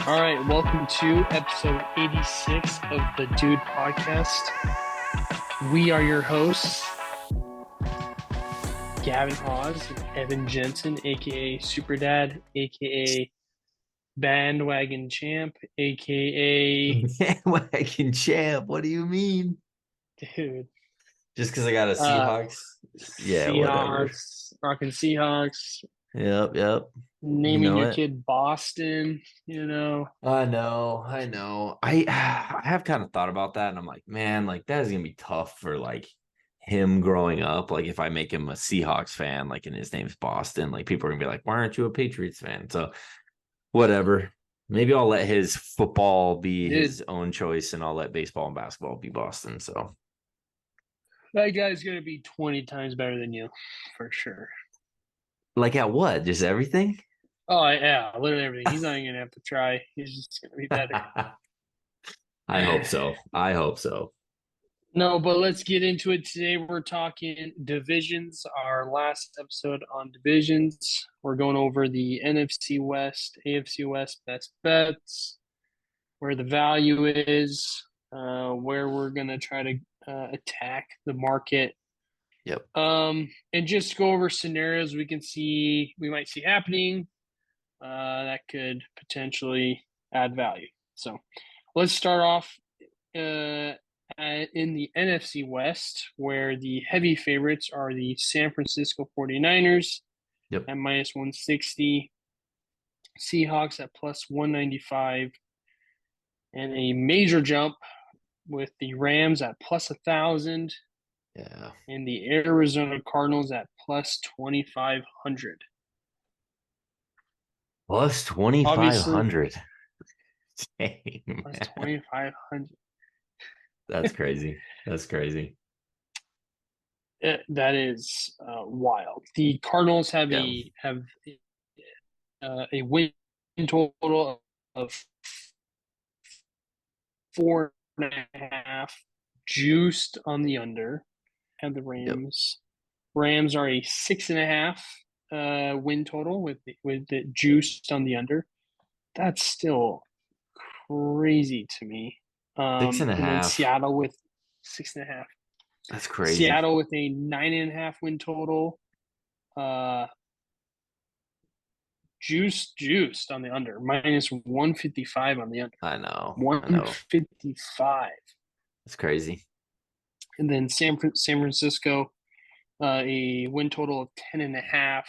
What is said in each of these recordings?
All right, welcome to episode 86 of the Dude Podcast. We are your hosts, Gavin Hawes and Evan Jensen, aka Superdad, aka Bandwagon Champ, aka Bandwagon champ. What do you mean? dude. Just because I got a Seahawks? Yeah, whatever. Seahawks, rocking Seahawks, Yep. You naming know your it. kid Boston, you know. I know. I have kind of thought about that, and I'm like, man, like that is gonna be tough for like him growing up. Like if I make him a Seahawks fan, like and his name's Boston, like people are gonna be like, why aren't you a Patriots fan? So whatever. Maybe I'll let his football be Dude, his own choice, and I'll let baseball and basketball be Boston. So that guy's going to be 20 times better than you, for sure. like at what? Just everything? Oh, yeah, literally everything. He's not even going to have to try. He's just going to be better. I hope so. I hope so. No, but let's get into it today. We're talking divisions, our last episode on divisions. We're going over the NFC West, AFC West best bets, where the value is, where we're going to try to attack the market. Yep. And just go over scenarios we might see happening that could potentially add value. So let's start off in the NFC West, where the heavy favorites are the San Francisco 49ers Yep. at minus 160, Seahawks at plus 195, and a major jump with the Rams at plus 1,000 Yeah. and the Arizona Cardinals at plus 2,500. Plus Obviously, 2,500. Dang, plus man. 2,500. That's crazy. That's crazy. That is wild. The Cardinals have Yeah. a win total of 4.5, juiced on the under. And the Yep. Rams are a 6.5 win total with the juiced on the under. That's still crazy to me. Six and a And then half. Seattle with 6.5. That's crazy. Seattle with a 9.5 win total. Uh, juiced on the under, minus 155 on the under. I know. 155. That's crazy. And then San Francisco, a win total of 10.5,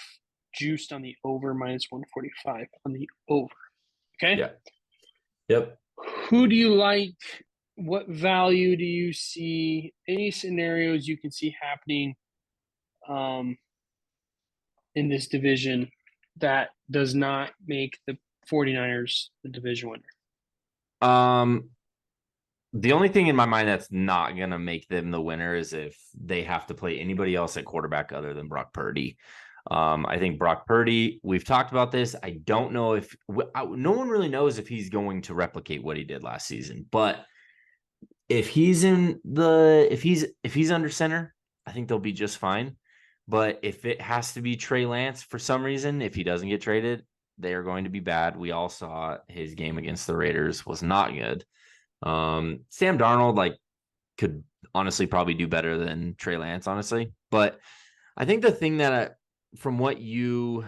juiced on the over, minus 145 on the over. Okay. Yeah. Yep. Who do you like? What value do you see? Any scenarios you can see happening in this division that does not make the 49ers the division winner? The only thing in my mind that's not gonna make them the winner is if they have to play anybody else at quarterback other than Brock Purdy. I think Brock Purdy, we've talked about this. I don't know if no one really knows if he's going to replicate what he did last season, but if he's under center, I think they'll be just fine. But if it has to be Trey Lance for some reason, if he doesn't get traded, they are going to be bad. We all saw his game against the Raiders was not good. Sam Darnold could honestly probably do better than Trey Lance, honestly. But I think the thing that from what you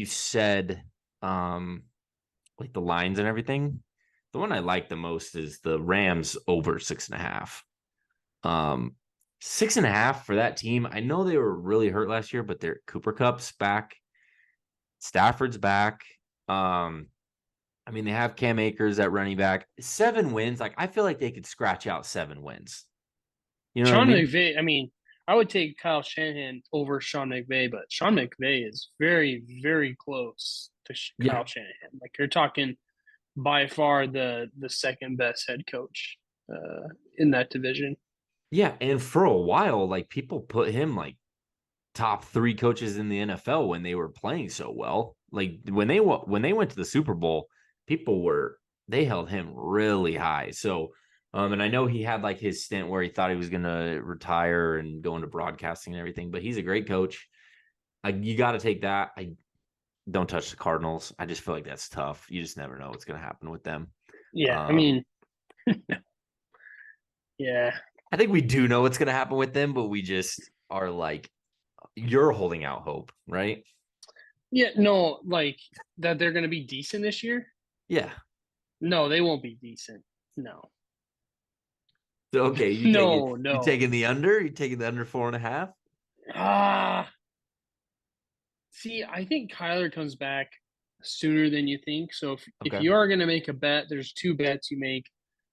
said, like the lines and everything, the one I like the most is the Rams over 6.5. 6.5 for that team. I know they were really hurt last year, but their Cooper Kupp's back, Stafford's back. I mean, they have Cam Akers at running back. 7 wins. Like, I feel like they could scratch out 7 wins. You know what I Sean mean? McVay, I mean, I would take Kyle Shanahan over Sean McVay, but Sean McVay is very, very close to Yeah. Kyle Shanahan. Like, you're talking by far the second best head coach in that division. Yeah. And for a while, like, people put him like top 3 coaches in the NFL when they were playing so well. Like, when they went to the Super Bowl, they held him really high. So, and I know he had like his stint where he thought he was going to retire and go into broadcasting and everything, but he's a great coach. You got to take that. don't touch the Cardinals. I just feel like that's tough. You just never know what's going to happen with them. Yeah, I Um, mean, yeah. I think we do know what's going to happen with them, but we just are like, you're holding out hope, right? Yeah, no, like that they're going to be decent this year? Yeah. No, they won't be decent. No. So, okay, No, you no. taking the under? You taking the under 4.5? Ah, see, I think Kyler comes back sooner than you think. So if Okay. you are going to make a bet, there's two bets you make.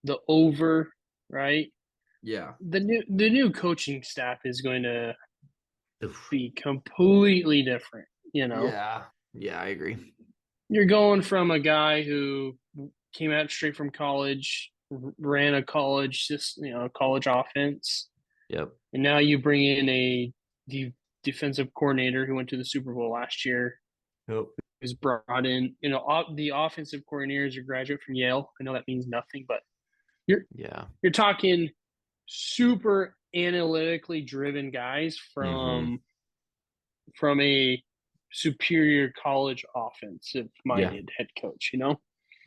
The over, right? Yeah. The new coaching staff is going to Oof. be completely different, you know. Yeah. Yeah, I agree. You're going from a guy who came out straight from college, ran a college, just college offense, Yep. and now you bring in a defensive coordinator who went to the Super Bowl last year, Yep. who's brought in, the offensive coordinator is a graduate from Yale. I know that means nothing, but you're Yeah. you're talking super analytically driven guys Mm-hmm. from a superior college offensive Yeah. minded head coach, you know?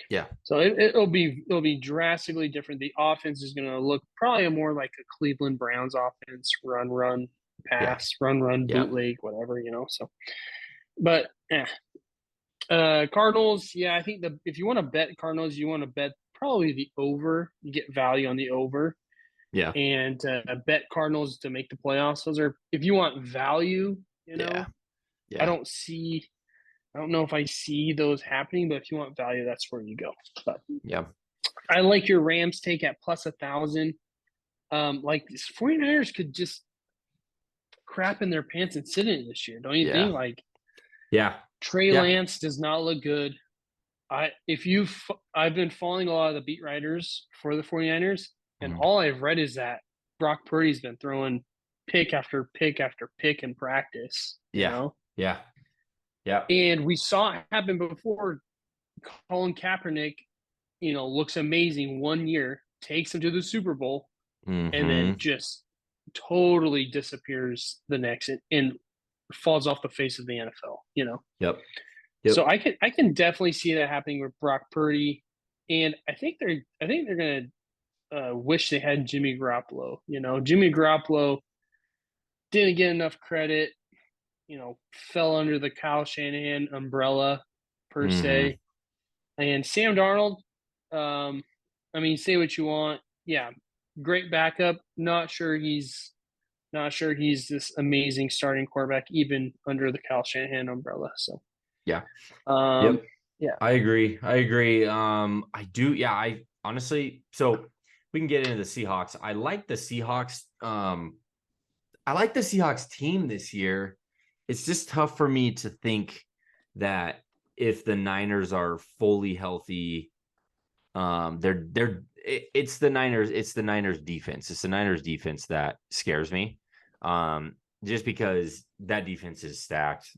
Yeah. So it'll be drastically different. The offense is going to look probably more like a Cleveland Browns offense, run, Yeah. pass, run, Yeah. bootleg, whatever, So, but Cardinals, yeah, I think if you want to bet Cardinals, you want to bet probably the over. You get value on the over, Yeah. and bet Cardinals to make the playoffs. Those are if you want value, Yeah. I Yeah. don't see. I don't know if I see those happening, but if you want value, that's where you go. But Yeah. I like your Rams take at plus 1,000. Like 49ers could just crap in their pants and sit in it this year, don't you Yeah. think? Like Yeah. Trey Yeah. Lance does not look good. I've been following a lot of the beat writers for the 49ers, and Mhm. all I've read is that Brock Purdy's been throwing pick after pick after pick in practice, Yeah. Yeah. Yeah. And we saw it happen before. Colin Kaepernick, looks amazing one year, takes him to the Super Bowl, and then Mm-hmm. just totally disappears the next and falls off the face of the NFL. Yep. So Yep. I can definitely see that happening with Brock Purdy, and I think they're gonna wish they had Jimmy Garoppolo. Jimmy Garoppolo didn't get enough credit. Fell under the Kyle Shanahan umbrella per Mm-hmm. se, and Sam Darnold. I mean, say what you want. Yeah, great backup. Not sure he's this amazing starting quarterback even under the Kyle Shanahan umbrella. So, Yeah. um, Yep. yeah, I agree. I agree. I do. Yeah. I honestly, so we can get into the Seahawks. I like the Seahawks. I like the Seahawks team this year. It's just tough for me to think that if the Niners are fully healthy, it's the Niners defense. It's the Niners defense that scares me. Just because that defense is stacked.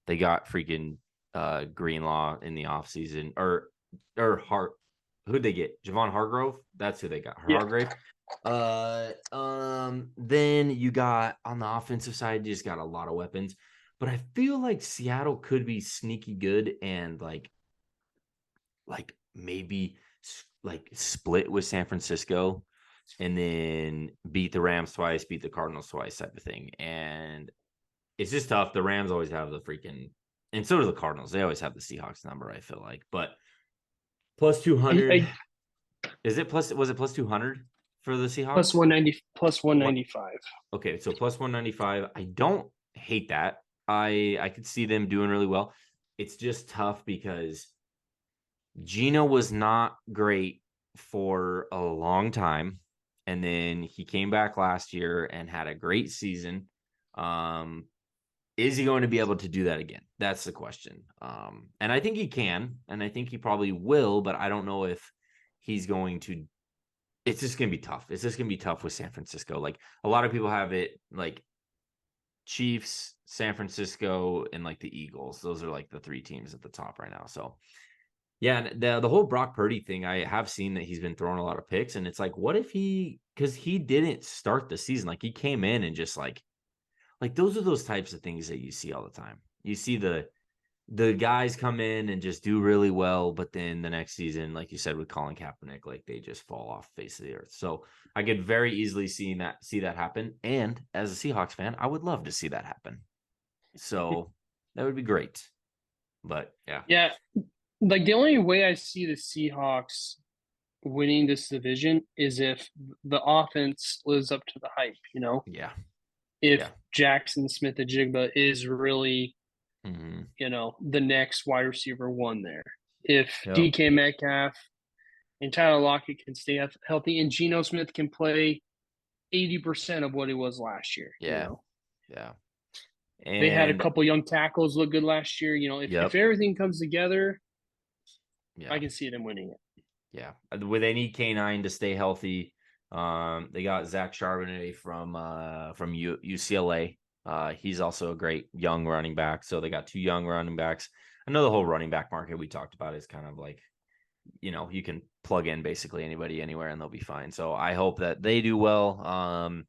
They got freaking Greenlaw in the offseason or Hart. Who'd they get? Javon Hargrove? That's who they got. yeah. Hargrave. Then you got on the offensive side, you just got a lot of weapons. But I feel like Seattle could be sneaky good and like maybe like split with San Francisco and then beat the Rams twice, beat the Cardinals twice type of thing. And it's just tough. The Rams always have the freaking, and so do the Cardinals. They always have the Seahawks number, I feel like. But plus 200, I was it plus 200 for the plus Seahawks? 190 plus What? 195. Okay, so plus 195. I don't hate that. I could see them doing really well. It's just tough because Gino was not great for a long time. And then he came back last year and had a great season. Is he going to be able to do that again? That's the question. And I think he can, and I think he probably will, but I don't know if he's going to. It's just going to be tough. It's just going to be tough with San Francisco. Like a lot of people have it like Chiefs, San Francisco, and like the Eagles. Those are like the three teams at the top right now. So yeah, and the whole Brock Purdy thing, I have seen that he's been throwing a lot of picks, and it's like, what if because he didn't start the season, like he came in and just like those are those types of things that you see all the time. You see the guys come in and just do really well, but then the next season, like you said with Colin Kaepernick, like they just fall off the face of the earth. So I could very easily see that happen. And as a Seahawks fan, I would love to see that happen. So that would be great. But yeah. Yeah, like the only way I see the Seahawks winning this division is if the offense lives up to the hype, you know? Yeah. If Yeah. Jackson Smith-Njigba is really, Mm-hmm. the next wide receiver one there. If Yep. DK Metcalf and Tyler Lockett can stay healthy and Geno Smith can play 80% of what he was last year, Yeah. Yeah. They had a And couple young tackles look good last year. If yep. everything comes together, I Yeah. can see them winning it. Yeah. With any K9 to stay healthy. They got Zach Charbonnet from UCLA. He's also a great young running back. So they got two young running backs. I know the whole running back market we talked about is kind of like, you can plug in basically anybody anywhere and they'll be fine. So I hope that they do well.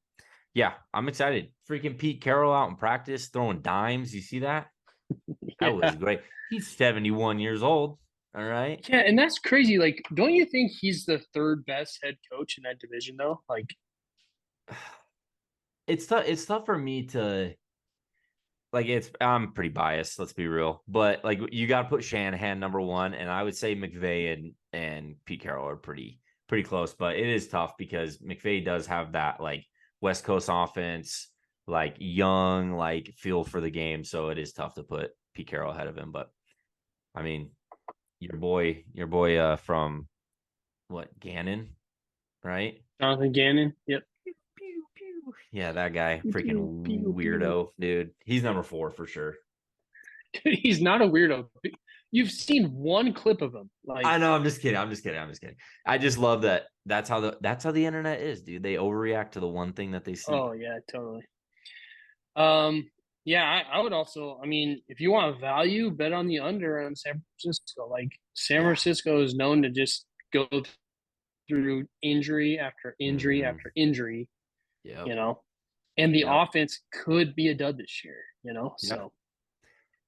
Yeah, I'm excited. Freaking Pete Carroll out in practice throwing dimes. You see that? That was Yeah. great. He's 71 years old. All right. Yeah, and that's crazy. Like, don't you think he's the third best head coach in that division though? Like, It's tough for me to like I'm pretty biased, let's be real. But like you gotta put Shanahan number one, and I would say McVay and Pete Carroll are pretty close, but it is tough because McVay does have that like West Coast offense, like young, like feel for the game. So it is tough to put Pete Carroll ahead of him. But I mean, your boy from what, Gannon, right? Jonathan Gannon. Yep. Pew, pew. Yeah, that guy, Pew, pew, freaking pew, pew. weirdo, dude. He's number 4 for sure. He's not a weirdo. You've seen one clip of him. Like, I know. I'm just kidding. I'm just kidding. I'm just kidding. I just love that. That's how the internet is, dude. They overreact to the one thing that they see. oh yeah, totally. Um, yeah, I would also. I mean, if you want value, bet on the under on San Francisco. Like San Yeah. Francisco is known to just go through injury after injury Mm-hmm. after injury. You Yep. know, and the Yep. offense could be a dud this year. Yep. So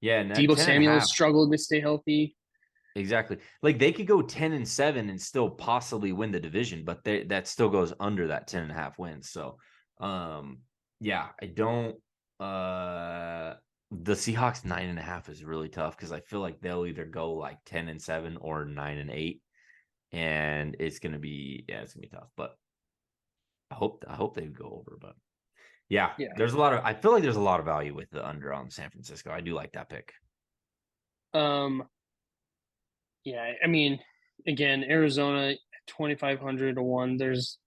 Yeah. And that Debo 10 and a Samuel half. struggled to stay healthy. Exactly. Like they could go 10-7 and still possibly win the division, but that still goes under that 10 and a half wins. So, um, yeah, I don't. The Seahawks 9.5 is really tough because I feel like they'll either go like 10-7 or 9-8, and it's gonna be tough. But I hope they go over. But yeah, Yeah. I feel like there's a lot of value with the under on San Francisco. I do like that pick. Um. Yeah. I mean, again, Arizona 2,500 to 1. There's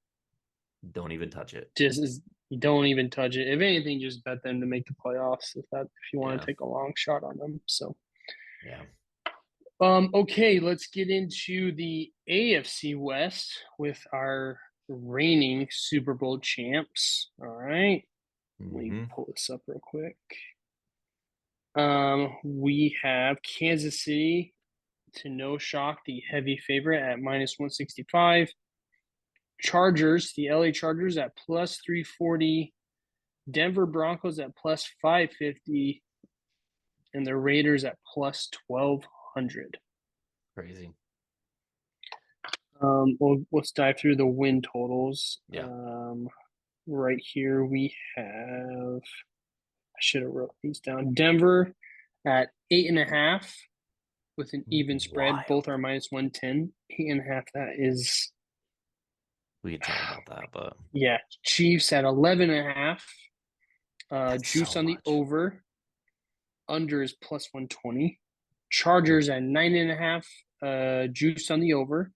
Don't even touch it. just is you don't even touch it. If anything, just bet them to make the playoffs if you want Yeah. to take a long shot on them. So Yeah. okay, let's get into the AFC West with our reigning Super Bowl champs. All right. Let me Mm-hmm. pull this up real quick. We have Kansas City, to no shock, the heavy favorite at minus 165. Chargers, the LA Chargers at plus 340. Denver Broncos at plus 550. And the Raiders at plus 1,200. Crazy. Let's dive through the win totals. Yeah. Right here we have, I should have wrote these down. Denver at 8.5 with an even spread. Wild. Both are minus 110. 8.5. That is, We could talk about that, but yeah. Chiefs at 11.5. that's Juice so on the much. over. Under is plus 120. Chargers at 9.5. Juice on the over.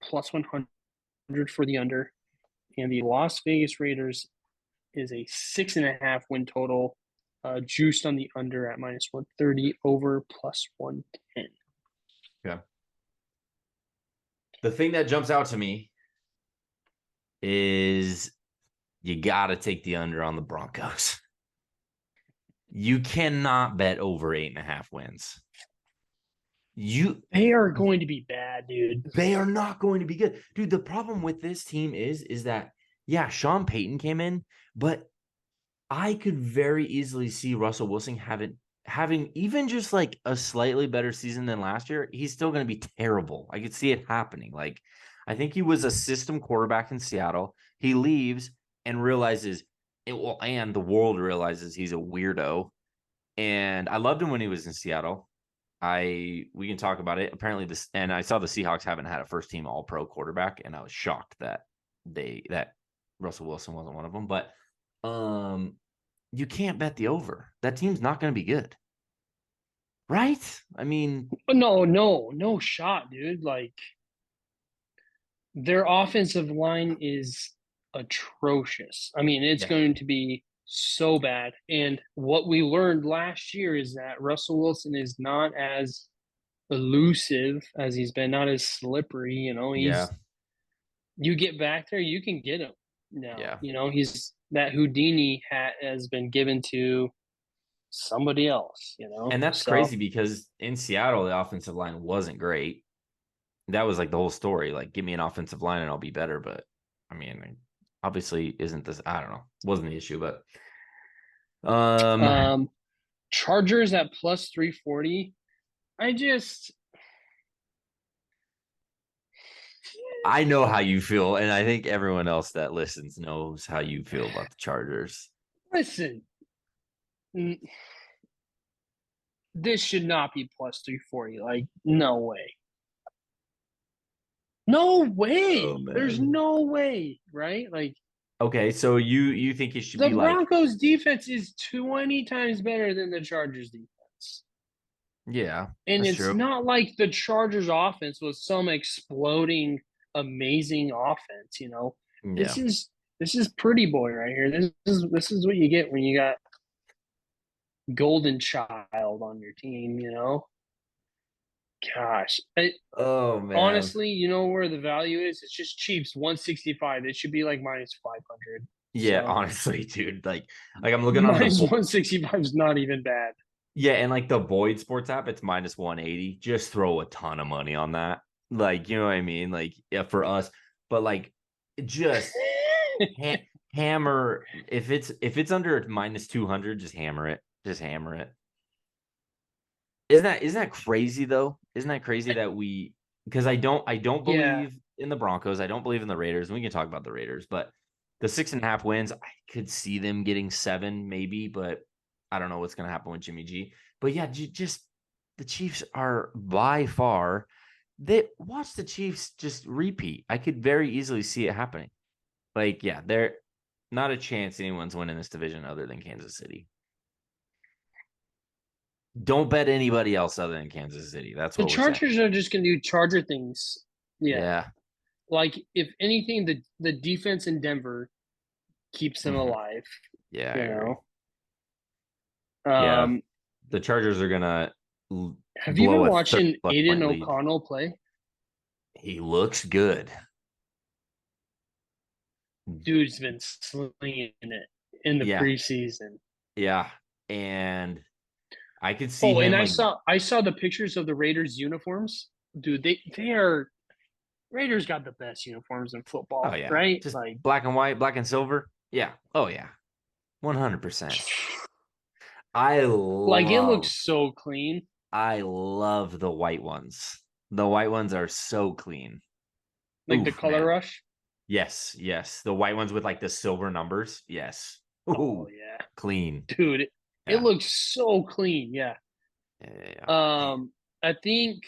Plus 100 for the under. And the Las Vegas Raiders is a 6.5 win total. Juiced on the under at minus 130, over plus 110. Yeah. The thing that jumps out to me is you got to take the under on the Broncos. You cannot bet over 8.5 wins. They are going to be bad, dude. They are not going to be good. Dude, the problem with this team is that, yeah, Sean Payton came in, but I could very easily see Russell Wilson having even just like a slightly better season than last year, he's still going to be terrible. I could see it happening. Like, I think he was a system quarterback in Seattle. He leaves and realizes and the world realizes he's a weirdo. And I loved him when he was in Seattle. We can talk about it. Apparently, and I saw the Seahawks haven't had a first team All Pro quarterback, and I was shocked that Russell Wilson wasn't one of them. But you can't bet the over. That team's not going to be good, right? I mean, No shot, dude. Like their offensive line is atrocious. I mean, it's yeah, going to be so bad. And what we learned last year is that Russell Wilson is not as elusive as he's been, not as slippery. yeah, You get back there, you can get him now. yeah. He's that Houdini hat has been given to somebody else. And that's So crazy because in Seattle, the offensive line wasn't great. That was like the whole story. Like, give me an offensive line and I'll be better. But I mean, obviously, isn't this? I don't know. Wasn't the issue, but um, um, Chargers at plus 340. I just I know how you feel, and I think everyone else that listens knows how you feel about the Chargers. listen. This should not be plus 340. Like, no way. No Oh way. There's man. no way, right? Like Okay, so you think it should the be like, Broncos defense is 20 times better than the Chargers defense. yeah, And that's it's true. not like the Chargers offense was some exploding amazing offense. This Yeah. is this is pretty boy right here. This is what you get when you got golden child on your team. Gosh. Oh man. Honestly, you know where the value is? It's just Chiefs 165. It should be like minus 500. Yeah, So honestly, dude. Like I'm looking on the minus 165 is not even bad. yeah, and like the Void Sports app, it's minus 180. Just throw a ton of money on that. Like, you know what I mean? Like, yeah, for us, but like just ha- hammer if it's under minus 200, just hammer it. Just hammer it. Isn't that crazy though? Isn't that crazy that we because I don't Yeah. believe in the Broncos. I don't believe in the Raiders. We can talk about the Raiders, but the 6.5 wins, I could see them getting 7, maybe, but I don't know what's gonna happen with Jimmy G. But yeah, just the Chiefs are by far they watch the Chiefs just repeat. I could very easily see it happening. Like, yeah, they're not a chance anyone's winning this division other than Kansas City. Don't bet anybody else other than Kansas City. That's The what we're saying. Chargers are just going to do Charger things. Yeah. Yeah. Like, if anything, the defense in Denver keeps them Mhm. alive, Yeah, I you agree. know? Yeah. Um, The Chargers are gonna have you blow been a 30 watching plus Aiden point lead. O'Connell play? He looks good. Dude's been slinging it in the Yeah. preseason. Yeah. And I could see Oh, and him I like, saw I saw the pictures of the Raiders uniforms. Dude, they are Raiders got the best uniforms in oh football, yeah. right? Just Like black and white, black and silver. Yeah. Oh yeah. 100%. I like it love looks so clean. I love the white ones. The white ones are so clean. Like the Oof, color man. rush. Yes, yes. The white ones with like the silver numbers. Yes. Oh Ooh, yeah. clean. Dude, it Yeah. looks so clean. Yeah. Yeah, yeah, yeah. Damn. Um I think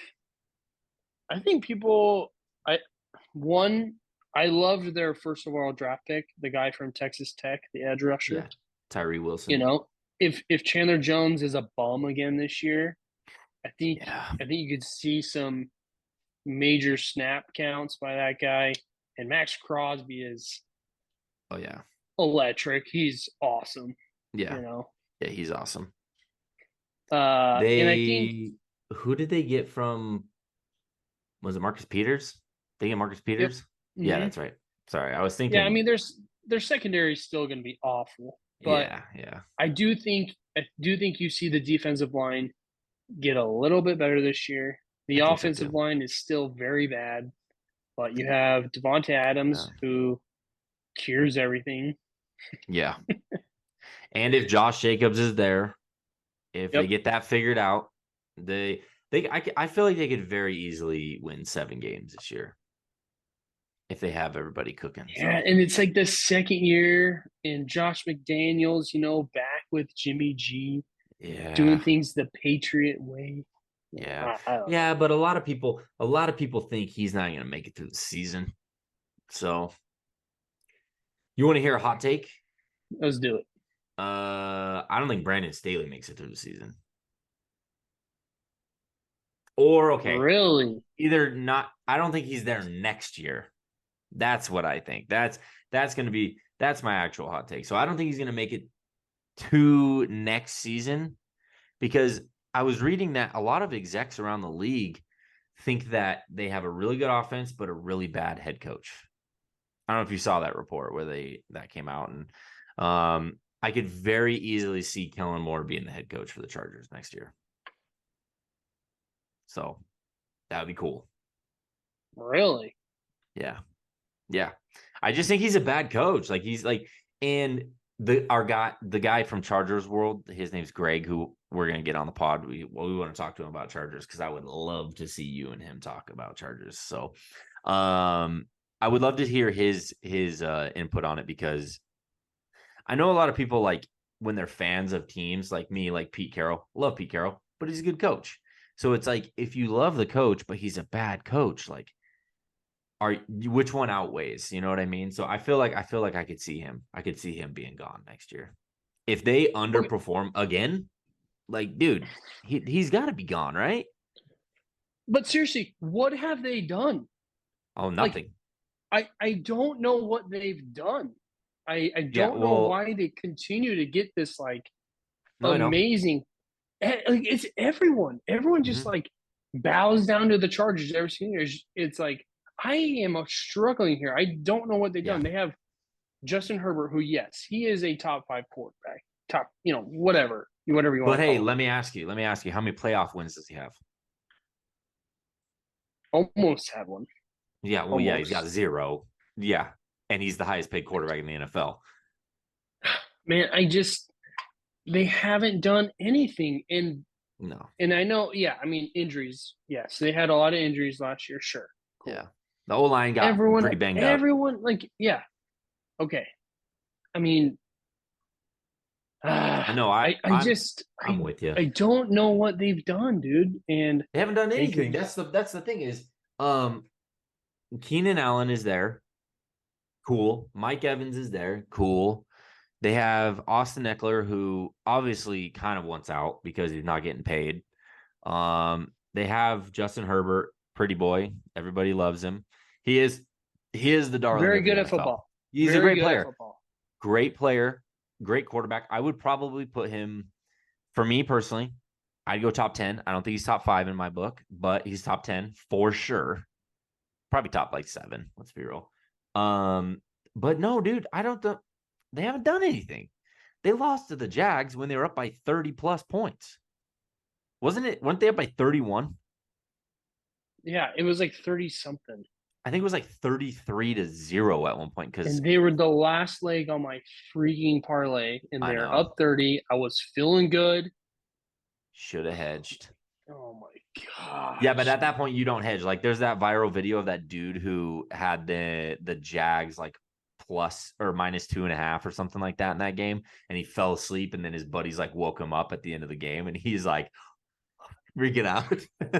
I think people I one I loved their first overall draft pick, the guy from Texas Tech, the edge rusher. Yeah. Tyree You Wilson. know, if Chandler Jones is a bum again this year, I think Yeah. I think you could see some major snap counts by that guy. And Max Crosby is Oh yeah. electric. He's awesome, Yeah. you know. Yeah, he's awesome. And I think They who did they get from was it Marcus Peters? They get Marcus yep. Peters? Yeah, Hmm. that's right. Sorry. I was Yeah, I thinking, mean their secondary is still going to be awful, but yeah, yeah. I do think you see the defensive line get a little bit better this year. The I think so offensive too. line is still very bad, but you have Devonte Yeah. Adams who cures everything. Yeah. And if Josh Jacobs is there, If they Yep. get that figured out, I feel like they could very easily win 7 games this year if they have everybody cooking. Yeah, So and it's like the second year, and Josh McDaniels, back with Jimmy G, doing yeah, things the Patriot way. yeah, I don't know. yeah. But a lot of people think he's not going to make it through the season. So you want to hear a hot take? Let's do it. I don't think Brandon Staley makes it through the season. Or okay, Really? either not. I don't think he's there next year. That's what I think. That's my actual hot take. So I don't think he's gonna make it to next season because I was reading that a lot of execs around the league think that they have a really good offense but a really bad head coach. I don't know if you saw that report where that came out, and I could very easily see Kellen Moore being the head coach for the Chargers next year. So that would be cool. Really? Yeah. Yeah. I just think he's a bad coach. Like he's like, and the guy from Chargers World, his name's Greg, who we're gonna get on the pod. We want to talk to him about Chargers because I would love to see you and him talk about Chargers. So I would love to hear his input on it because I know a lot of people like when they're fans of teams like me, like Pete Carroll, love Pete Carroll, but he's a good coach. So it's like if you love the coach, but he's a bad coach, like which one outweighs? You know what I mean? So I feel like I could see him. I could see him being gone next year. If they Okay. underperform again, like dude, he's got to be gone, right? But seriously, what have they done? Oh, Like, nothing. I don't know what they've done. I Yeah, don't know well, why they continue to get this like no, I know. amazing. Like it's everyone. Everyone just Hmm. like bows down to the Chargers every single year. It's like I am struggling here. I don't know what they've Yeah. done. They have Justin Herbert, who yes, he is a top 5 quarterback. Top, whatever you want But to hey, call him. let me ask you, how many playoff wins does he have? Almost had one. Yeah, well, yeah, he's got Almost. 0. Yeah, and he's the highest paid quarterback in the NFL. Man, they haven't done anything. No. And I know, yeah, I mean injuries. Yes, they had a lot of injuries last year. Sure, cool. Yeah. The O line got Everyone, pretty banged up. everyone, like, yeah, okay. I mean, I know. I'm with you. I don't know what they've done, dude. And They haven't done they anything. could That's the thing is, um, Keenan Allen is there. Cool. Mike Evans is there. Cool. They have Austin Eckler, who obviously kind of wants out because he's not getting paid. They have Justin Herbert, pretty boy. Everybody loves him. He is he is the darling very of the good at NFL. football. He's a Very great good at player. football. Great player, great quarterback. I would probably put him, for me personally, I'd go top 10. I don't think he's top 5 in my book, but he's top 10 for sure. Probably top like 7. Let's be real. Um, but no, dude, I don't. They haven't done anything. They lost to the Jags when they were up by 30 plus points. Wasn't it? Weren't they up by 31? Yeah, it was like 30 something. I think it was like 33-0 at one point because And they were the last leg on my freaking parlay, and I they're know. up 30. I was feeling good. Should have hedged. Oh my Yeah, but gosh. at that point you don't hedge. Like there's that viral video of that dude who had the Jags like plus or minus 2.5 or something like that in that game, and he fell asleep, and then his buddies like woke him up at the end of the game, and he's like freaking out.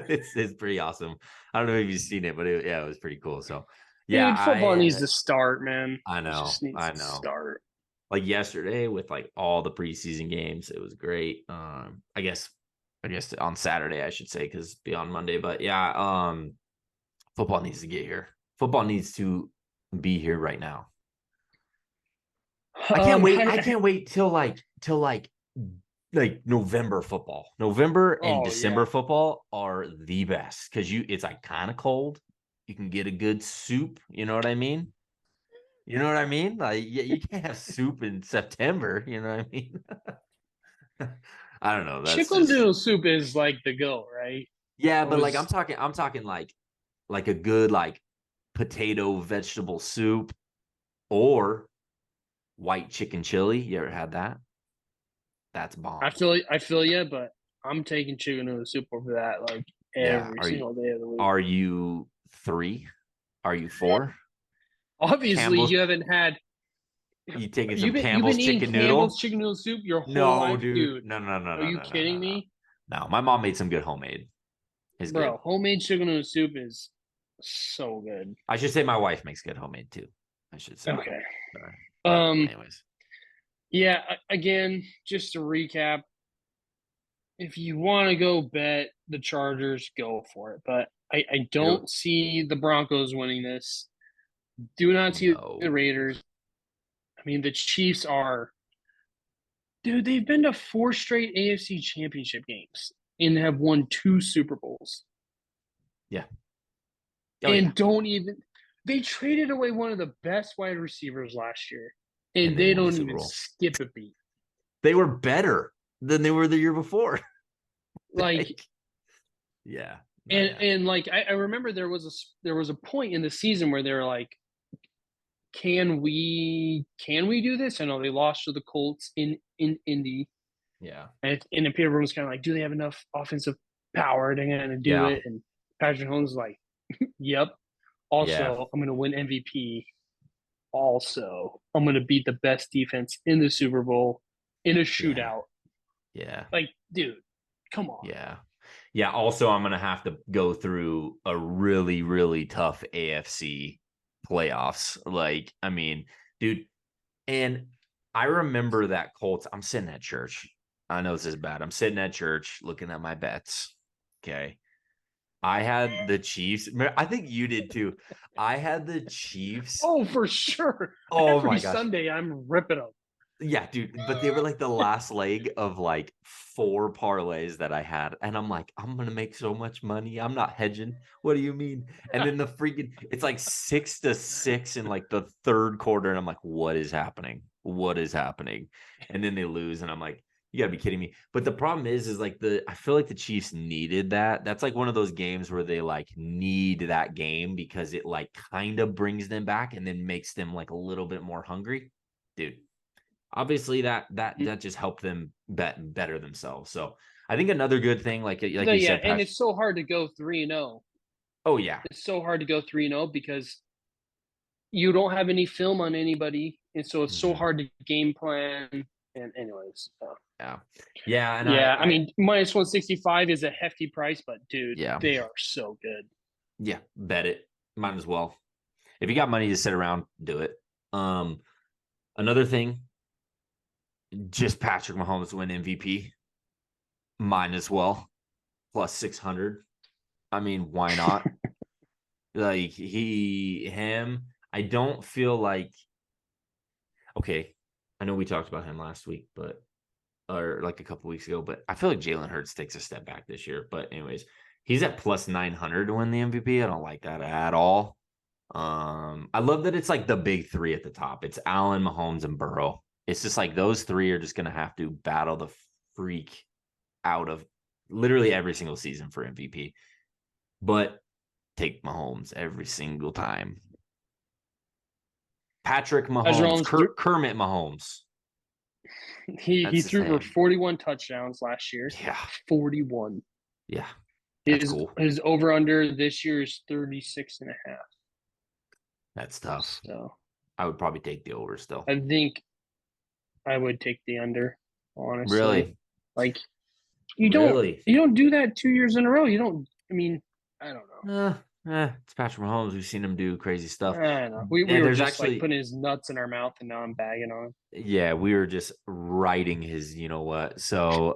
It's pretty awesome. I don't know if you've seen it, but yeah, it was pretty cool. So yeah, Dude, football needs to start, man. I It know, just needs I to know. start. Like yesterday with like all the preseason games, it was great. I guess on Saturday I should say because beyond Monday, but yeah, football needs to get here. Football needs to be here right now. I can't wait. I can't wait till November football. November and oh December yeah. football are the best because it's like kind of cold. You can get a good soup. You know what I mean? You know what I mean? Like you can't have soup in September. You know what I mean? I don't know. That's Chicken just noodle soup is like the go, right? yeah, I but like was I'm talking like a good like potato vegetable soup or white chicken chili. You ever had that? That's bomb. I feel you, but I'm taking Chinganua Soup over that like Yeah. every single day of the week. Are you 3? Are you 4? Obviously, Campbell's. you haven't had You taking some you've been Campbell's eating chicken Campbell's noodle? chicken noodle soup your whole No, life, dude. dude. No, no, no, Are no, you no, no, no, kidding no. me? No, my mom made some good homemade. It's good. Bro, homemade chicken noodle soup is so good. I should say my wife makes good homemade too. I should say. Okay. Sorry. But Um, anyways. yeah, again, just to recap, if you want to go bet the Chargers, go for it. But I Do don't see the Broncos winning this. Do not see the no. Raiders. I mean, the Chiefs are, dude, they've been to 4 straight AFC championship games and have won 2 Super Bowls. Yeah. Oh yeah. And don't even, they traded away one of the best wide receivers last year, And and they they won the don't Super even Bowl. skip a beat. They were better than they were the year before. Like, yeah. No, and yeah. and like I remember there was a point in the season where they were like, can we do this? I know they lost to the Colts in Indy, Yeah. and Peter was kind of like, do they have enough offensive power to kind of do Yeah. it? And Patrick Mahomes was like, yep. Yeah. Also, I'm going to win MVP. Also, I'm going to beat the best defense in the Super Bowl in a Yeah. shootout. Yeah. Like, dude, come on. Yeah. Yeah. Also, I'm gonna have to go through a really, really tough AFC playoffs. Like, I mean, dude, and I remember that Colts. I'm sitting at church. I know this is bad. I'm sitting at church looking at my bets. Okay. I had the Chiefs. I think you did too. I had the Chiefs. Oh, for sure. Oh Every my gosh. Sunday, I'm ripping them. Yeah, dude. But they were like the last leg of like 4 parlays that I had. And I'm like, I'm gonna make so much money. I'm not hedging. What do you mean? And then the freaking it's like 6-6 in like the third quarter. And I'm like, what is happening? What is happening? And then they lose. And I'm like, you gotta be kidding me. But the problem is like I feel like the Chiefs needed that. That's like one of those games where they like need that game because it like kind of brings them back and then makes them like a little bit more hungry. Dude, obviously that just helped them better themselves. So I think another good thing, like you Yeah, said, and Pat. it's so hard to go 3-0. Oh yeah, It's so hard to go 3-0 because you don't have any film on anybody, and so it's so Mhm. hard to game plan. And anyways, Yeah, yeah, and yeah, I I mean, minus 165 is a hefty price, but dude, yeah, they are so good. yeah, bet it. Might as well. If you got money to sit around, do it. Another thing, just Patrick Mahomes win MVP. Might as well. Plus 600. I mean, why not? Like him. I don't feel like okay. I know we talked about him last week, but or like a couple weeks ago, but I feel like Jalen Hurts takes a step back this year. But anyways, he's at plus 900 to win the MVP. I don't like that at all. I love that it's like the big 3 at the top. It's Allen, Mahomes, and Burrow. It's just like those 3 are just gonna have to battle the freak out of literally every single season for MVP. But take Mahomes every single time. Patrick Mahomes, Kermit Mahomes. He That's his threw for name. 41 touchdowns last year. Yeah. 41. Yeah. That's cool. His over under this year is 36.5. That's tough. So I would probably take the over still. I think I would take the under, honestly. Really? Like you don't do that 2 years in a row. You don't. I mean, I don't know. It's Patrick Mahomes. We've seen him do crazy stuff. I don't know. We were there's just actually like putting his nuts in our mouth, and now I'm bagging on. yeah, we were just writing his you know what. So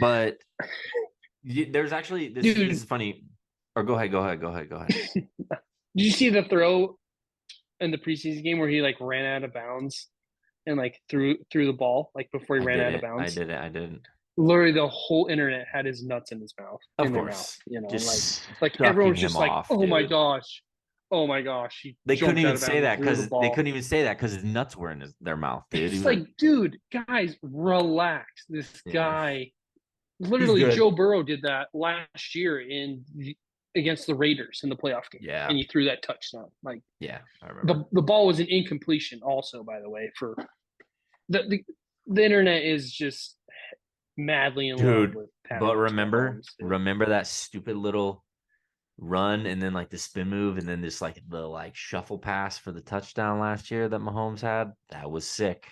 but there's actually this is funny. Or go ahead. Did you see the throw in the preseason game where he like ran out of bounds and like threw the ball like before he ran out of bounds? I didn't. Literally, the whole internet had his nuts in his mouth. Of course, you know, just like everyone was sucking just him like, off, "Oh dude. my gosh, oh my gosh!" They couldn't even say that because his nuts were in their mouth, dude. It's like, dude, guys, relax. This guy, He's literally, good. Joe Burrow did that last year against the Raiders in the playoff game. Yeah. And he threw that touchdown. Like, yeah, I remember. The ball was an incompletion also, by the way, for the internet is just madly in love Dude. with But Patrick remember, Mahomes. remember that stupid little run and then like the spin move and then this like the like shuffle pass for the touchdown last year that Mahomes had? That was sick.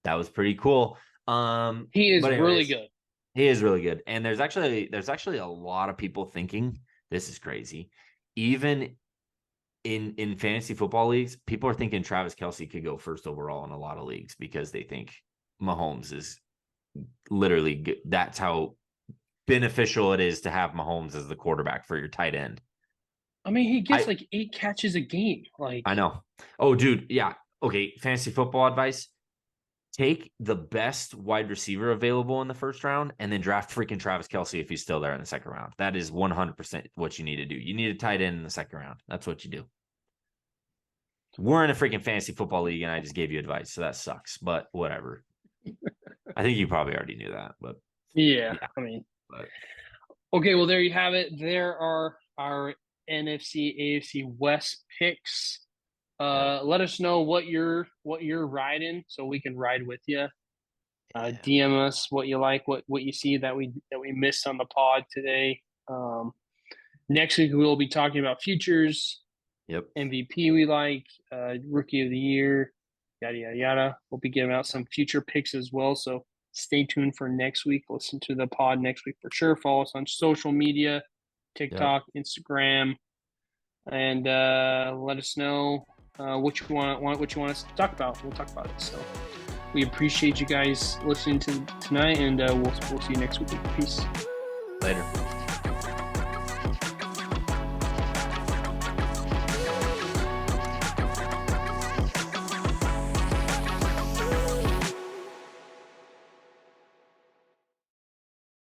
That was pretty cool. He is But really anyways, good. he is really good. And there's actually a lot of people thinking this is crazy. Even in fantasy football leagues, people are thinking Travis Kelce could go first overall in a lot of leagues because they think Mahomes is literally good. That's how beneficial it is to have Mahomes as the quarterback for your tight end. I mean, he gets I like 8 catches a game. Like, I know. Oh, dude, yeah. Okay, fantasy football advice. Take the best wide receiver available in the first round and then draft freaking Travis Kelce if he's still there in the second round. That is 100% what you need to do. You need a tight end in the second round. That's what you do. We're in a freaking fantasy football league and I just gave you advice, so that sucks, but whatever. I think you probably already knew that, but yeah, yeah. I mean, But okay, well, there you have it. There are our NFC, AFC West picks. yeah, Let us know what you're riding so we can ride with you. yeah. DM us what you like, what you see that we missed on the pod today. Next week we'll be talking about futures, Yep. MVP we like, rookie of the year, yada yada yada. We'll be giving out some future picks as well. So stay tuned for next week. Listen to the pod next week for sure. Follow us on social media, Yep. TikTok, Instagram, and let us know what you want us to talk about. We'll talk about it. So we appreciate you guys listening to tonight, and we'll see you next week. Peace. Later.